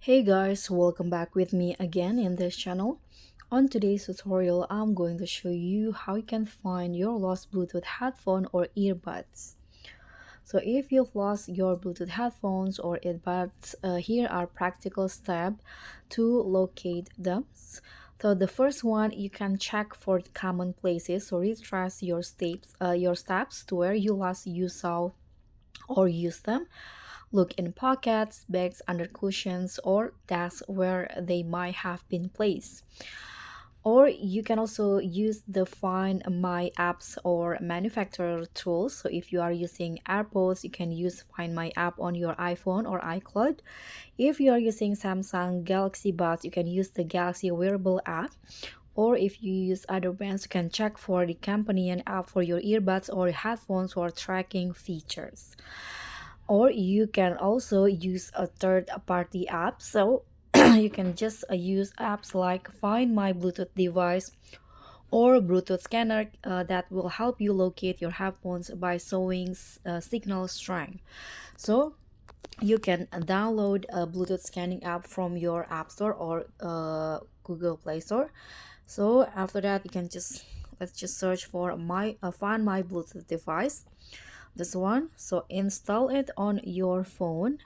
Hey guys, welcome back with me again in this channel. On today's tutorial, I'm going to show you how you can find your lost Bluetooth headphone or earbuds. So if you've lost your Bluetooth headphones or earbuds, here are practical steps to locate them. So the first one, you can check for common places. So retrace your steps to where you last you saw or used them. Look in pockets, bags, under cushions, or desks where they might have been placed. Or you can also use the Find My apps or manufacturer tools. So if you are using AirPods, you can use Find My app on your iPhone or iCloud. If you are using Samsung Galaxy Buds, you can use the Galaxy Wearable app. Or if you use other brands, you can check for the companion app for your earbuds or headphones for tracking features. Or you can also use a third party app. So you can just use apps like Find My Bluetooth Device or Bluetooth Scanner that will help you locate your headphones by showing signal strength. So you can download a Bluetooth scanning app from your App Store or Google Play Store. So after that, you can just let's just search for my Find My Bluetooth Device, this one. So install it on your phone,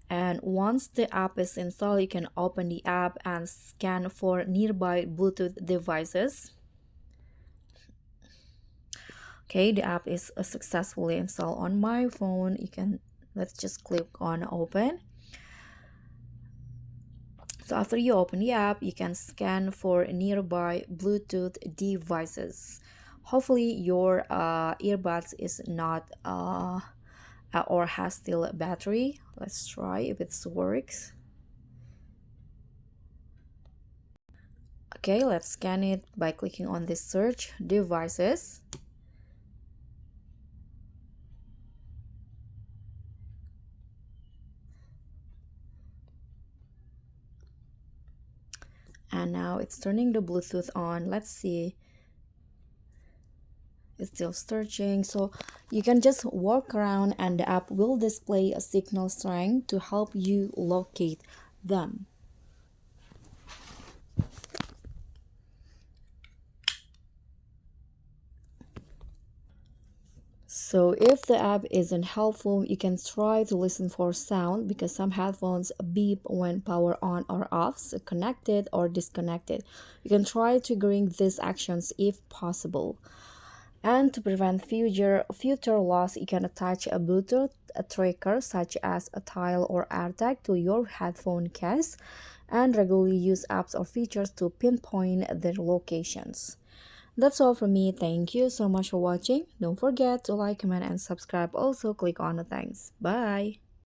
and once the app is installed, you can open the app and scan for nearby Bluetooth devices. Okay, the app is successfully installed on my phone. You can let's just click on open. So after you open the app, you can scan for nearby Bluetooth devices. Hopefully your earbuds is not or has still a battery. Let's try if it works. Okay, let's scan it by clicking on this search devices. And now it's turning the Bluetooth on. Let's see. It's still searching. So you can just walk around and the app will display a signal strength to help you locate them. So if the app isn't helpful, you can try to listen for sound because some headphones beep when power on or off, so connected or disconnected. You can try triggering these actions if possible. And to prevent future loss, you can attach a Bluetooth tracker such as a tile or AirTag to your headphone case and regularly use apps or features to pinpoint their locations. That's all from me. Thank you so much for watching. Don't forget to like, comment, and subscribe. Also, click on the thanks. Bye.